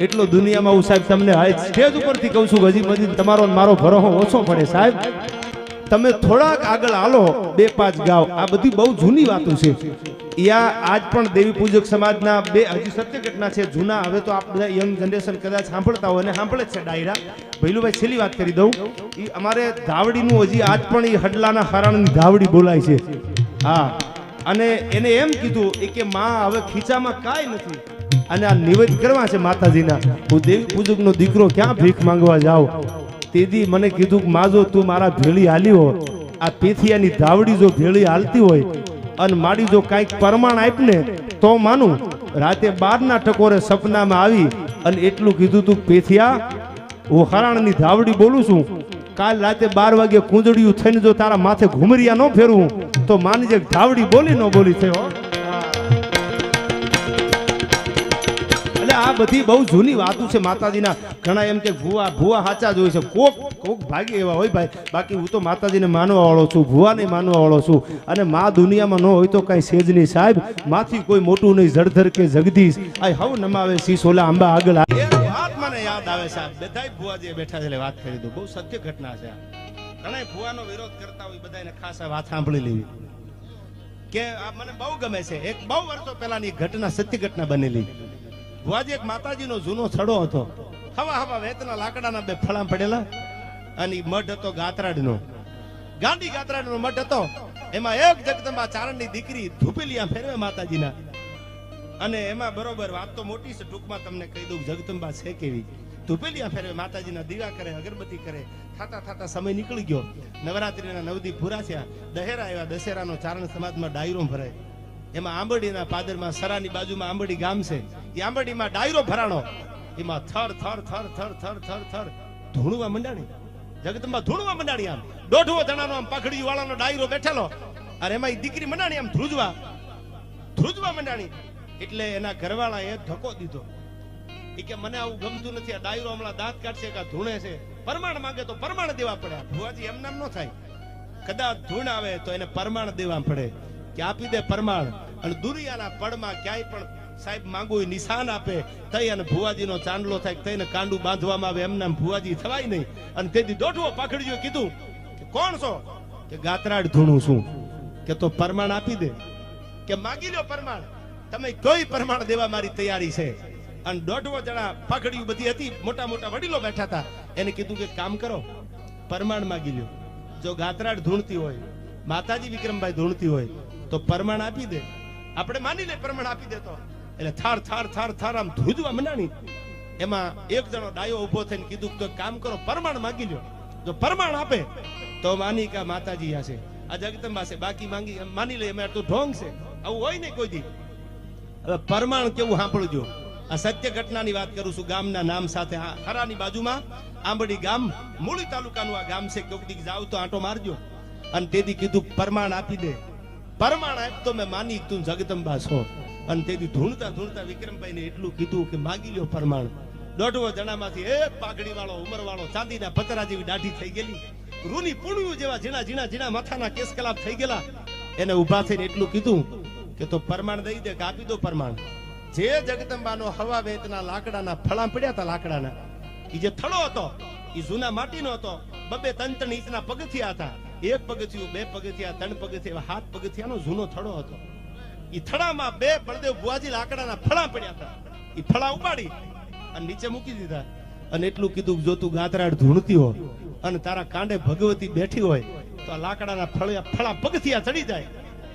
એટલો દુનિયામાં હું સાહેબ તમને સ્ટેજ ઉપરથી કહું છું, હજી બધી તમારો મારો ભરોહો ઓછો પડે સાહેબ. તમે થોડાક આગળ હાલો, 2-5 ગાવ, આ બધી બહુ જૂની વાતો છે. આજ પણ દેવી પૂજક સમાજના હજી સત્ય ઘટના છે જૂના. હવે તો આપ બધા યંગ જનરેશન કદાચ સાંભળતા હોય, અને સાંભળે જ છે ડાયરા. ભૈલુભાઈ છેલ્લી વાત કરી દઉં, એ અમારે ધાવડીનું હજી આજ પણ એ હડલાના હારાણની ધાવડી બોલાય છે. હા, અને એને એમ કીધું કે માં હવે ખીચામાં કાંઈ નથી, અને આ નિવેદ કરવા છે માતાજીના. હું દેવી પૂજકનો દીકરો ક્યાં ભીખ માંગવા જાઉં? તેથી મને કીધું કે માજો તું મારા ભેળી હાલી હો, આ પેથિયાની ધાવડી જો ભેળી હાલતી હોય અને મારી જો કાંઈક પરમાણ આપને તો માનું. રાતે 12ના ટકોરે સપનામાં આવી અને એટલું કીધું તું, પેથિયા હું હરાણની ધાવડી બોલું છું, કાલ રાતે 12 વાગે કુંજડિયું થઈને જો તારા માથે ઘુમરિયા ન ફેરવું તો માની જે ધાવડી બોલી ન બોલી થયો. એટલે આ બધી બહુ જૂની વાતો છે માતાજીના. ઘણા એમ કે ભુવા સાચા જ હોય છે, કોક ભાગ્ય એવા હોય ભાઈ. બાકી હું તો માતાજીને માનવા વાળો છું, ભુવાને માનવા વાળો છું. અને મા દુનિયામાં ન હોય તો કઈ સેજ નહીં સાહેબ. માથી કોઈ મોટું નહીં, જળધર કે જગદીશ આ હવ નમાવે શીશ ઓલા આંબા આગળ. વાત મને યાદ આવે સાહેબ, બધાય ભુવાજી બેઠા છે, વાત કરી દઉં. બહુ સત્ય ઘટના છે. ઘણા ભુવાનો વિરોધ કરતા હોય, બધાને ખાસ વાત સાંભળી લેવી કે આ મને બહુ ગમે છે. એક બહુ વર્ષો પહેલાની ઘટના, સત્ય ઘટના બનેલી. ભુવાજી એક માતાજીનો જૂનો થડો હતો. હવા વેતના લાકડાના 2 ફળામ પડેલા, અને મઢ હતો ગાત્રાડનો, ગાંડી ગાત્રાડનો મઢ હતો. એમાં એક જગદંબા ચારણની દીકરી ધૂપેલિયા ફેરવે માતાજીના. અને એમાં બરોબર વાત તો મોટી છે, ટૂંકમાં તમને કહી દઉં. જગદંબા છે કેવી, ધૂપેલિયા ફેરવે માતાજીના દીવા કરે, અગરબત્તી કરે. થાતા સમય નીકળી ગયો. નવરાત્રીના 9 દી પૂરા થયા. દહેરા આવ્યા. દશેરાનો ચારણ સમાજમાં ડાયરો ભરાય. એમાં આંબરડીના પાદરમાં સરાની બાજુમાં આંબરડી ગામ છે. એ આંબરડીમાં ડાયરો ભરાણો. એમાં થર ધૂણવા મંડાણી. જગદંબા ધૂણવા મંડાણી. આમ 150 જણાનો આમ પાઘડી વાળાનો ડાયરો બેઠેલો, અને એમાં એ દીકરી મંડાણી આમ ધ્રુજવા મંડાણી. એટલે એના ઘરવાળા એ ધક્કો દીધો. એ કે મને આવું ગમતું નથી, આ ડાયરો હમણાં દાંત કાઢશે કે ધૂણે છે, પરમાણ માંગે તો પરમાણ દેવા પડે. ભુવાજી એમ નામ ન થાય. કદાચ ધૂણ આવે તો એને પરમાણ દેવા પડે, કે આપી દે પરમાણ. અને દુનિયાના પડમાં ક્યાંય પણ સાહેબ માંગુ નિશાન આપે તઈ, અને ભુવાજીનો ચાંદલો થાય તઈને કાંડું બાંધવામાં આવે. એમના ભુવાજી થવાય નહીં. અને તેથી દોઢવો પાખડીઓ કીધું કે કોણ છો? કે ગાત્રાડ ધૂણું છું. કે તો પરમાણ આપી દે. કે માગી લો પરમાણ, તમે કોઈ પરમાણ દેવા મારી તૈયારી છે. અને 150 જણા પાખડીઓ બધી હતી, મોટા મોટા વડીલો બેઠા હતા. એને કીધું કે કામ કરો, પરમાણ માગી લ્યો. જો ગાત્રાડ ધૂણતી હોય, માતાજી વિક્રમભાઈ ધૂણતી હોય તો પરમાણ આપી દે. આપણે માની લે પરમાણ આપી દે તો. એટલે થાર આમ ધ્રુજવા મંડાણી. એમાં એક જણો ડાયો ઉભો થઈને કીધું તો કામ કરો, પરમાણ માગી લ્યો. જો પરમાણ આપે તો માની કા માતાજી હશે, આ જગદંબા છે. બાકી માની લે અમે તો ઢોંગ છે. આવું હોય ને કોઈ દી. હવે પરમાણ કેવું સાંભળજો. આ સત્ય ઘટનાની વાત કરું છું. ગામના નામ સાથે, હરાની બાજુમાં આંબડી ગામ, મૂળી તાલુકાનું આ ગામ છે. કોઈક દી જાવ તો આંટો મારજો. અને તેથી કીધું પરમાણ આપી દે. પરમાણ આપ તો મેં માની તું જગદંબા છો. અને તેથી ધૂણતા વિક્રમભાઈ ને એટલું કીધું કે માગી લ્યો પરમાણ. 150 જણામાંથી એક પાઘડી વાળો, ઉમર વાળો, ચાંદીના પતરા જેવી દાઢી થઈ ગયેલી, રૂની પૂણ્યું જેવા ઝીણા માથાના કેસ કલાપ થઈ ગયેલા, એને ઉભા થઈને એટલું કીધું કે તો પરમાણ દઈ દે, કે આપી દો પરમાણ. જે જગદંબાનો હવા વેતના લાકડાના ફળા પડ્યા હતા, લાકડાના એ જે થડો હતો એ જૂના માટીનો હતો. 2-3 ઇંચના પગથિયા હતા. 1 પગથિયું, 2 પગથિયા, 3 પગથિયા, 7 પગથિયાનો જૂનો થડો હતો. એ થડામાં 2 બળદેવ ભુવાજી લાકડાના ફળા પડ્યા હતા. એ ફળા ઉપાડી અને નીચે મૂકી દીધા. અને એટલું કીધું જો તું ગાત્રાડ ધૂણતી હો અને તારા કાંડે ભગવતી બેઠી હોય તો આ લાકડાના ફળા પગથિયા ચડી જાય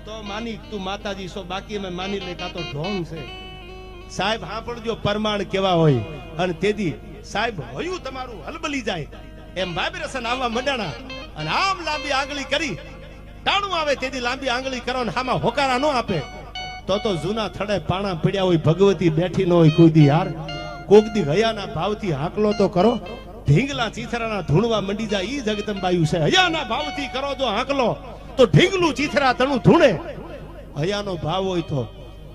તો માની તું માતાજી છો. બાકી અમે માની લે કાં તો ઢોંગ છે. સાહેબ સાંભળજો પરમાણ કેવા હોય. અને તેથી સાહેબ હયું તમારું હલબલી જાય એમ વાઇબ્રેશન આવવા મંડાણા. અને આમ લાંબી આંગળી કરી ટાણું આવે તેથી લાંબી આંગળી કરો ને આમાં હોકારા ન આપે તો જૂના થડે પાણા પડ્યા હોય, ભગવતી બેઠી ન હોય કોઈ દી. યાર કોક દી હયાના ભાવથી હાકલો તો કરો. ઢીંગલા ચીથરાના ધૂણવા મંડી જાય. ઈ જગદંબાયું છે. હયાના ભાવથી કરો જો હાકલો તો ઢીંગલું ચીથરા તણું ધૂણે. હયાનો ભાવ હોય તો.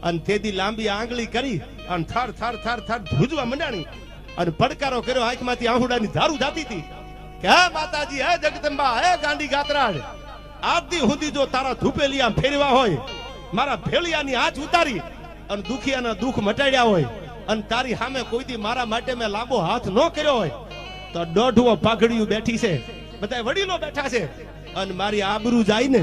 અને તેથી લાંબી આંગળી કરી અને થાર ધ્રુજવા મંડાણી. અને પડકારો કર્યો, આંખમાંથી આહુડાની ધારું જાતી હતી કે હે માતાજી, હે જગદંબા, હે ગાંડી ગાતરાડ, આજથી સુધી જો તારા ધૂપેલિયા ફેરવા હોય, મારા ભેળિયાની આંચ ઉતારી અને દુખિયાના દુઃખ મટાડ્યા હોય, અને તારી સામે કોઈ દી મારા માટે મેં લાંબો હાથ ન કર્યો હોય, તો દોઢવો પાઘડિયું બેઠી છે, બધા વડીલો બેઠા છે, અને મારી આબરૂ જાય ને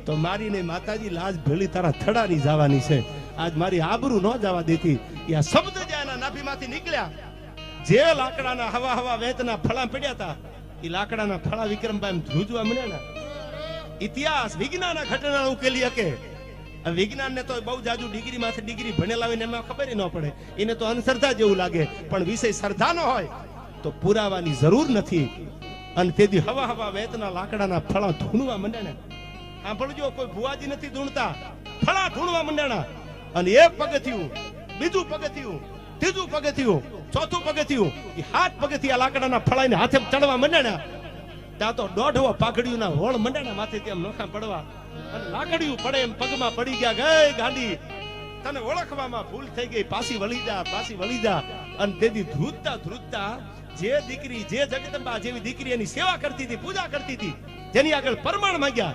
તો મારી ને માતાજી લાજ ભેળી તારા થડાની જવાની છે. આજ મારી આબરૂ ન જવા દેતી. એ આ શબ્દ જે એના નાભીમાંથી નીકળ્યા, જે લાકડાના હવા હવા વેતના ફળા પડ્યા હતા, એ લાકડાના ફળા વિક્રમભાઈ ધ્રુજવા મળ્યા ને. ઇતિહાસ વિજ્ઞાનના ઘટના ઉકેલી શકે. વિજ્ઞાન ને તો બહુ જાજુ ડિગ્રી માંથી ડિગ્રી ભણેલા હોય ને એમાં ખબર ન પડે, એને તો અંધશ્રદ્ધા જેવું લાગે, પણ વિષય શ્રદ્ધા નો હોય તો પુરાવાની જરૂર નથી. અને તેથી હવા હવા વેતના લાકડાના ફળા ધૂણવા મંડ્યા. સાંભળજો, કોઈ ભુવાજી નથી ધૂણતા, ફળા ધૂણવા મંડ્યા. અને એક પગથિયું, બીજું પગથિયું, ત્રીજું પગથિયું, ચોથું પગથિયું, એ 7 પગથિયા લાકડાના ફળાઈને હાથે ચડવા મંડ્યા. ત્યાં તો દોઢવો પાઘડિયુંના હોળ મંડ્યા માથે તેમ નોખા પડવા, અને લાકડીયું પડે એમ પગમાં પડી ગયા. ગઈ ગાંડી, તને ઓળખવામાં ભૂલ થઈ ગઈ, પાછી વળી જા, પાછી વળી જા. અને તેથી ધ્રુજતા ધ્રુજતા જે દીકરી, જે જગદંબા જેવી દીકરી એની સેવા કરતી હતી, પૂજા કરતી હતી, જેની આગળ પરમાણ માંગ્યા,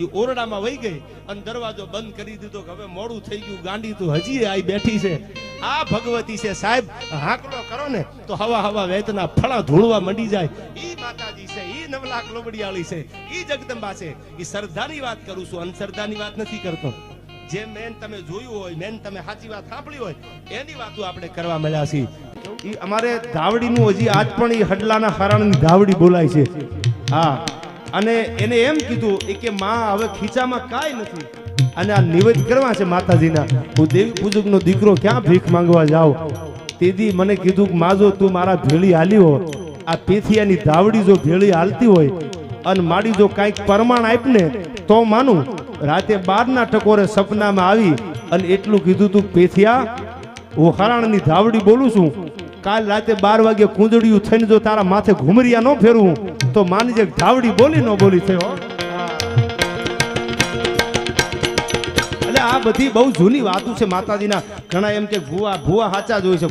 એ ઓરડામાં વહી ગઈ અને દરવાજો બંધ કરી દીધો કે હવે મોડું થઈ ગયું, ગાંડી તો હજી આઈ બેઠી છે. આ ભગવતી છે સાહેબ, હાકલો કરો ને તો હવા હવા વેતના ફળા ધૂળવા મંડી જાય. ઈ માતાજી છે, ઈ નવલાખ લોબડિયાળી છે, ઈ જગદંબા છે. ઈ શ્રદ્ધાની વાત કરું છું, અંધશ્રદ્ધાની વાત નથી કરતો. જે મેન તમે જોયું હોય, મેન તમે સાચી વાત સાંભળી હોય, એની વાતો આપણે કરવા મળ્યા છીએ. ઈ અમારે ધાવડીનું હજી આજ પણ ઈ હડલાના હરાણની ધાવડી બોલાય છે. હા, અને એને એમ કીધું કે માં હવે ખીચામાં કાંઈ નથી, અને આ નિવેદ કરવા છે માતાજીના. હું દેવી પૂજકનો દીકરો ક્યાં ભીખ માંગવા જાઉં? તેથી મને કીધું કે માં, જો તું મારા ભેળી હાલી હો, આ પેથિયાની ધાવડી જો ભેળી હાલતી હોય અને મારી જો કાંઈક પરમાણ આપને તો માનું. રાતે 12ના ટકોરે સપનામાં આવી અને એટલું કીધું તું, પેથિયા, હું હરાણની ધાવડી બોલું છું, કાલ રાતે 12 વાગે કુંદડિયું થઈને જો તારા માથે ઘુમરિયા ન ફેરવું તો માની જે ધાવડી બોલી ન બોલી થયો. એટલે આ બધી બહુ જૂની વાતો છે માતાજીના. ઘણા એમ કે ભુવા સાચા જ હોય છે,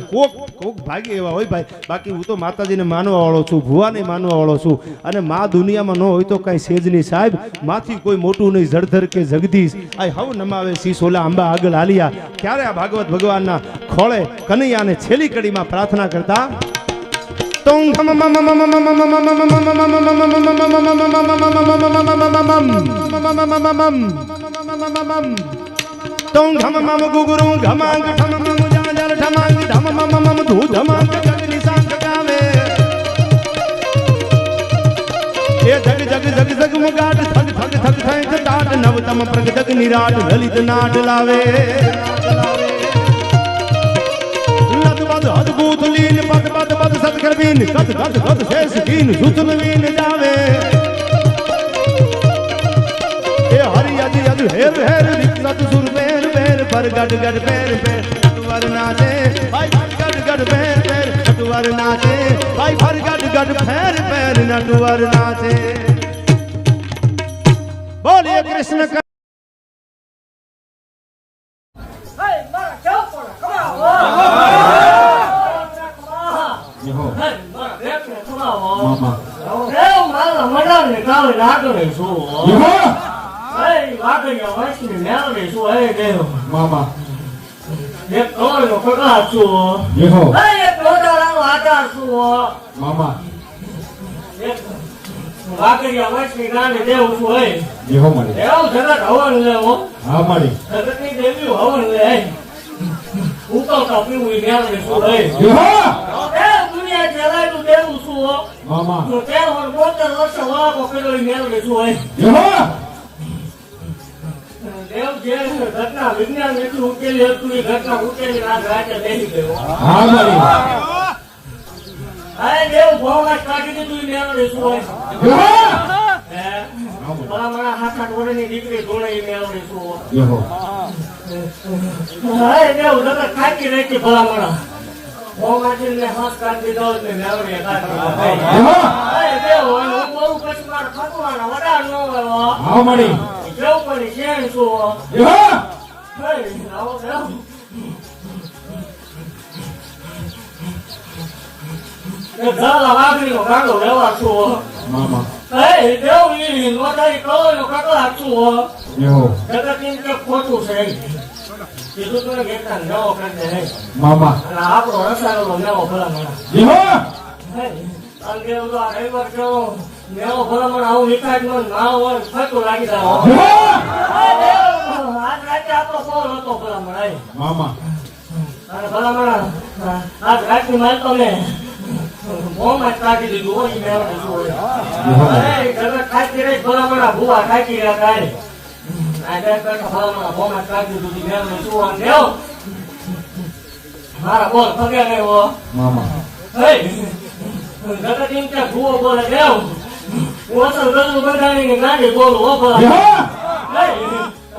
કોક ભાગ્ય એવા હોય ભાઈ. બાકી હું તો માતાજીને માનવા વાળો છું, ભુવાને માનવા વાળો છું. અને મા દુનિયામાં ન હોય તો કઈ સેજ નહીં સાહેબ, માથી કોઈ મોટું નહીં, જળધર કે જગદીશ આ હવ નમાવે શીશ ઓલા આંબા આગળ હાલ્યા. ક્યારે આ ભાગવત ભગવાનના ખોળે કનૈયાને છેલ્લી કડીમાં પ્રાર્થના કરતા, તોં ઘમ મમ ગુગુરુ ઘમાંગ ઠમ મમ જાજર ઠમાંગ ધમ મમ મમ ધુ ધમાંગ જગની સાંગ ગાવે. એ જગ જગ જગ જગ મુગાટ થગ થગ થગ થગ તાટ નવતમ પ્રગ જગ નિરાટ લલિત નાટ લાવે. લદ બદ અદભુત લીન પદ પદ પદ સદકર બીન કદ કદ કદ શેષ કીન સુતન વીન જાવે. એ હરિ યદિ યદિ હેર હેર વિકલત સુર બેર બેર પર ગડ ગડ બેર બેર અટવર નાચે ભાઈ ગડ ગડ બેર બેર અટવર નાચે ભાઈ પર ગડ ગડ ફેર બેર નટવર નાચે. બોલીએ કૃષ્ણ કા. ઘટના વિજ્ઞાન એટલું ઉકેલી હતું, એ ઘટના ઉકેલી રાતે બેસી ગયો. દેવ ભોગત કાઢી દીધું મેળવીશું હોય. મારા 7-8 વર્ષની દીકરી ધોણે મેળવીશું હોય. દેવ જગત ખાકી રહી ભલા મારા ભોગાજી ને હાથ કાઢી દીધો એટલે મેળવી દેવ બહુ પછી મારા ખતવાના વડા ન હોય. કેવું પડી શેણ શું એ ઝાલા વાઘરીનો ગાંડો વ્યવહાર છું હો. મામા એ દેવની નોંધાઈ કળોનો કકળાટ છું હો. એવો જગત એમ કે ખોટું છે કીધું તો ગેતા નવો કરી દે મામા અને આપણો રસાયેલો નવો ભલામણ એવો અને દેવ તો આ રવિવાર કેવો નવો ભલામણ આવું વિકાસમાં નાવ હોય ખોટું લાગી જાય આજ રાતે આપણો કોલ હતો ભલામણ મામા અને ભલામણ આજ રાતની માલ તો મેં મોંમાં જ કાઢી દીધું હોય મેં અરે જગત ખાતી રહી ભલામણ ભૂવા ખાતી રહ્યા કાંઈ મારા બોલ પગે નહીં હો મામા જગત એમ કે ભૂવો બોલે દેવ હું અસલ ગજુ બધાની ગાડી બોલું હો ભલા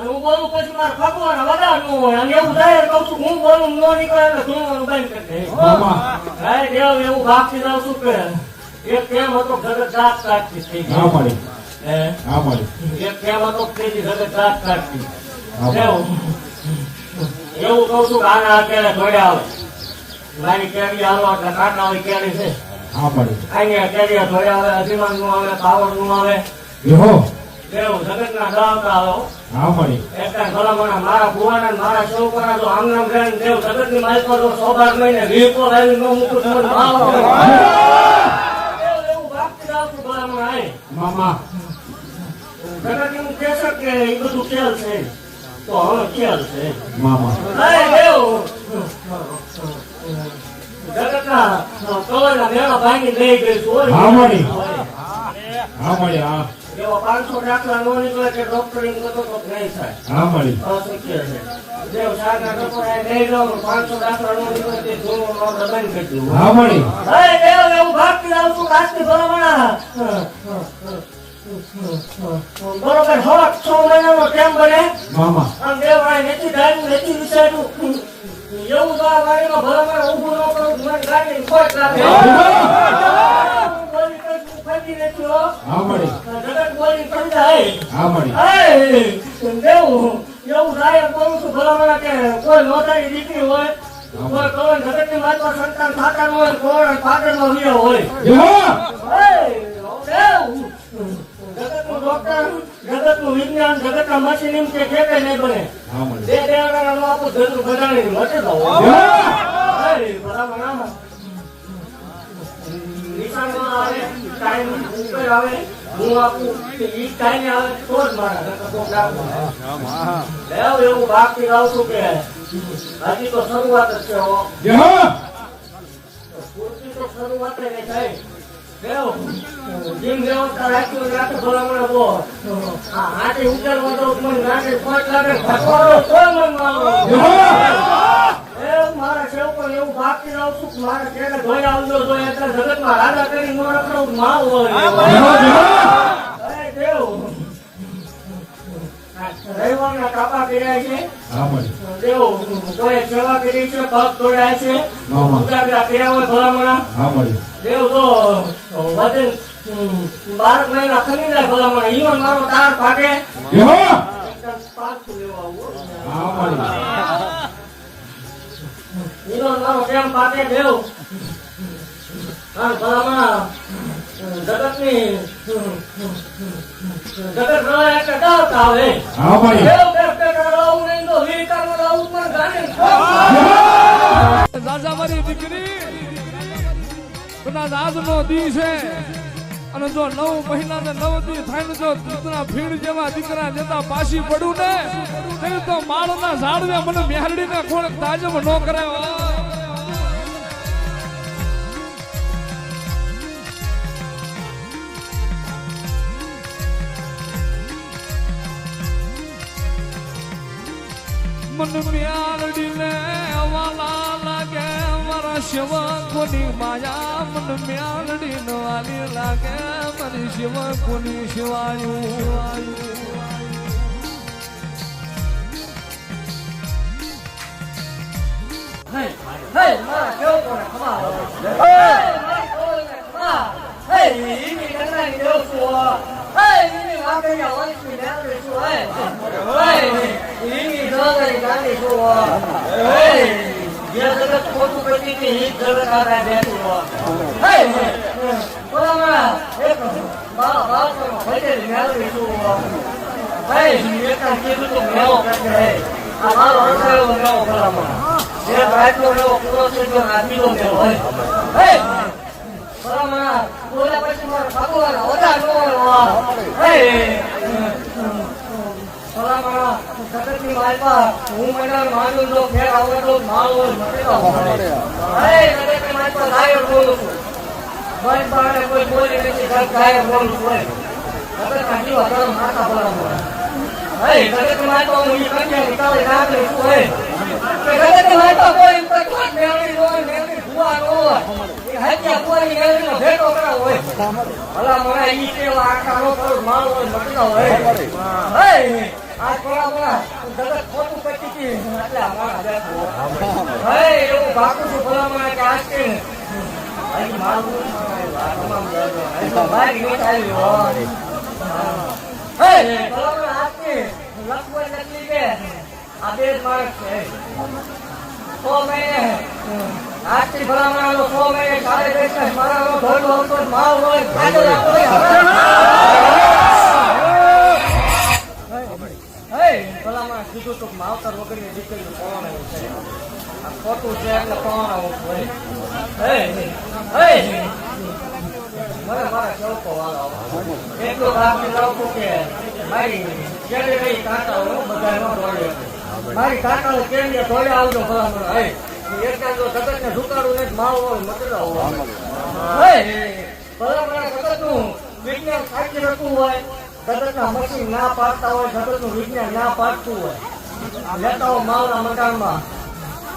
હું બોલું પછી મારે ભગવાન વગાડવું હોય અને એવું થાય કહું છું હું બોલું ન નીકળે એટલે ધૂણવાનું બંધ કરી દે મામા દેવ એવું ભાગતી જાવ શું કે એક કેમ હતો જગત જાત કાઢતી થઈ ગઈ મળી હા મળી એક કેમ હતો તેજી જગત જાત કાઢતી એવું કહું છું કે આના અત્યારે ધોડ્યા આવે મારી કેરી આવો એટલે કાંટા હોય કેરી છે હા મળી અહીંયા કેરી ધોડ્યા આવે અભિમાન નું આવે પાવર નું આવે એવો એવું જગત ના દળાવતા આવે હા મળી એક ભલામણા મારા ભુવાના મારા સૌકરા તો આમ નામ રહે દેવ જગત ની માલ પર સૌભાગ મહિને રીપો લાવી ન મૂકું એવું ભાગતી જાવ છું ભલામણા મામા જગત એવું કે છે કે એ બધું ખેલ છે તો હવે ખેલ છે મામા જગતના કવરના મેળા ભાંગી લઈ ગઈ હા મળી હા મળી હા એવો 500 દાખલા નો નીકળે કે ડોક્ટરિંગ કરતો તો નહીં થાય હા મળી અશક્ય છે દેવ સારના ટકોરા લઈ જાવ 500 દાખલા નો નીકળે તે ધૂણો નો દબાઈ ગયું હા મળી દેવ એવું ભાગતી જાવ છું કાસ્તી ભલામણા બરોબર 6 મહિનાનો ટાઈમ બને મામા આમ દેવરાય નથી ધાર્યું નથી વિચાર્યું એવું તો આ ગાડીમાં ભલામણ ઊભું ન કરું મને ગાડી ખોટ લાગે બોલી કશું ફરી નથી હો હા મળી જગત બોલી કરી જાય હા મળી દેવું એવું થાય કહું છું ભલામણ કે કોઈ નોંધારી દીકરી હોય કોઈ કવન જગતની માતા સંતાન ખાતા ન હોય કોણ પાટણમાં વિયો હોય જગતનું ડોક્ટર જગતનું વિજ્ઞાન જગતના મશીન એમ કે કઈ નહીં બને હા મળી બે દેવાના નો આપો ધન બધાને મટે દો બરાબર નિશાન આવે ટાઈમ ઉપર આવે હું આપું ઈ ટાઈમે આવે તો જ મારા દેવ એવું બાકી લાવ છું કે હજી તો શરૂઆત જ છે હો પૂરતી તો શરૂઆત નહીં થાય દેવ જીમ વ્યવસ્થા રાખ્યું રાતે ભલામણ બો આટે ઉતારવા દો મને નાટે પાંચ લાગે ભટવાડો તો મન મારો મારા સેવકો એવું ભાગતી જાઉં છું મારા કેને ધોઈ આવજો તો એટલે જગતમાં રાજા કરી નો રખડો માવ હોય દેવ રવિવારના કાપા કર્યા છે હા મળી દેવ કોઈ સેવા કરી છે પગ તોડ્યા છે ઉજાગરા કર્યા હોય ભલામણા હા મળી દેવ તો વજન 12 મહિના ખમી જાય ભલામણ ઈવન મારો તાર ભાગે પાછું લેવા આવું હા મળી ઈવન મારો કેમ ભાગે દેવ હા ભલામણ જગતની જગત રહે કે દાવત આવે હા મળી દેવ દેવ કે રાવું નહીં તો વિકારનો રાવું પણ ગાને રાજા મારી દીકરી કદાચ આજનો દી છે અને જો 9 મહિના ને 9 દી થાય ને જો દીકરા ભીડ જેવા દીકરા જતા પાછી પડું ને તો માળના ઝાડવે મને મેહરડીને કોણ તાજમ ન કરે મન મેહરડી ને વાલા લાગે મારા શિવા કોની માયા મન મેલડી નો આલી લાગે મારી શિવા કોની શિવાયું હે મારા કેવો કોને ખમા હે ઈની કનાની દેવ છું હે ઈની વાગેયા વંશની મેલડી છું હે ઈની દોગરી ગાંડી છું હે જે જગત ખોટું કરતી હતી એ જગત આપણે બેઠું હોય. હે બોલામાં એક બાળકોનો ભજેલી મેળવી છું. ભાઈ એકા કીધું તો મેળો કરશે. આ મારો અડધાયો મેળો બોલામાં જે બાટલો મેળો પૂરો થઈ ગયો આ બીજો મેળો હોય. હે બોલામાં બોલ્યા પછી મારે ભગવાન ઓછા ન હોય. હે બોલામાં જગતની માલપા હું મને માનું જો ફેર આવડો માલ હોય મટેલો હોય. હે જગતની માલપા લાયર બોલું છું. કોઈ બાળે કોઈ બોલી નથી ગાય બોલું છું. જગતના જીવા ધર્મ માતા બોલામાં હે જગતની માલપા હું ઈ કન્યા નીકાળી નાખી છું. હે જગતની માલપા કોઈ તકવાત મેળવી હોય મેળવી ભૂવા ન હોય એ હત્યા કોઈ મેળવીને ભેટો કરા હોય. ભલા મને ઈ કેવા આખા નો કરોડ માલ હોય મટેલો હોય. હે આ કોળા જગત ખોટું કરતી હતી એટલે અમારા બેઠો. હે એવું બાકું છું ભલામણ કે આજ કે અહીં મારું તમામ બારી નીકળી હોય. હે ભલામણ આજ કે લખવા નકલી કે આ બે જ માણસ છે. 100 મહિને આજથી ભલામણ 100 મહિને સાડે બેસતા મારા ઢોલ આવતો માલ હોય કાજો રાખતો હોય. ભલામાં કીધું તો માવતર વગરની દીકરીનું કોણ એવું છે. આ ખોટું છે એટલે કોણ આવું હોય. મને મારા ચૌકો વાળો એટલું બાકી લાવતું કે મારી કેળે રહી કાંટા હું બધા ન દોડે. મારી કાંટા કેળીએ દોડે આવજો ભલામણ. હે એક જો જગતને ઝુકાડું ને માલ હોય મતલબ હોય. ભલામણ જગતનું વિજ્ઞાન સાચી રખવું હોય. જગતના મશીન ના પાડતા હોય જગતનું વિજ્ઞાન ના પાડતું હોય લેતા હોય માવના મકાનમાં.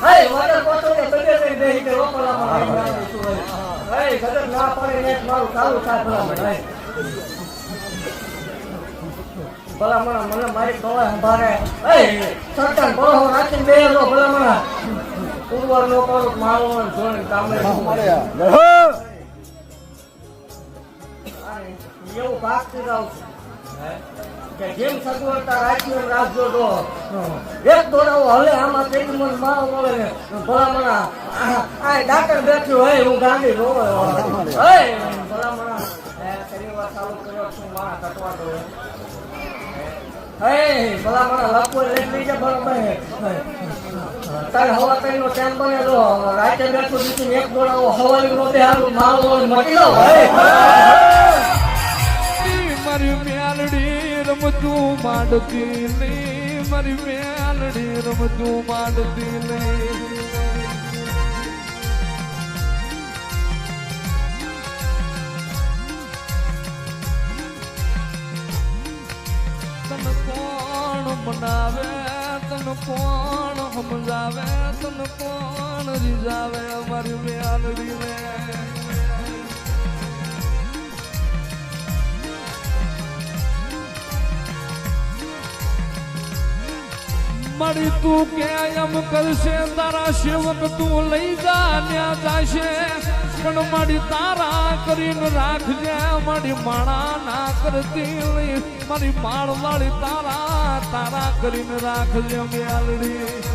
હે વગર પોતો કે બગે કઈ બેહી કે રોપલામાં આવી નાખીશું હોય. હે જગત ના પાડે ને મારું ચાલુ થાય ભલામણ. હે ભલામણ મને મારી કવાય સંભાળે. હે સરકાર બળો રાખીને બેહલો ભલામણ ઉર્વર નો કરું મારો જોઈને કામે એવું ભાગતી રહું છું કે જેમ સગવડતા રાખી એમ રાખજો. તો એક દોડાવો હલે આમાં કઈ મને મારો મળે ને ભલામણા આ ડાક્ટર બેઠું હોય હું ગાંધી રોવે. હે ભલામણા શરીર ચાલુ કર્યો છું મારા કટવા દો. હે ભલામણા લખવો લઈ લીજે બરોબર. તારે હવા કઈ નો ટાઈમ બને તો રાતે બેઠું દીધું એક દોડાવો હવાલી નો બે હારું મારો મટી લો. મારી મેલડી રમતું માંડતી લે મારી મેલડી રમતું માંડતી લે. તને કોણ મનાવે તને કોણ સમજાવે તને કોણ રીઝાવે મારી મેલડી લે. મારી તું કે એમ કરશે તારા સેવક તું લઈ જા ન્યા જાશે પણ મારી તારા કરીને રાખજે મારી માણા ના કરતી લઈ મારી માળ વાળી તારા તારા કરીને રાખજે મેલડી.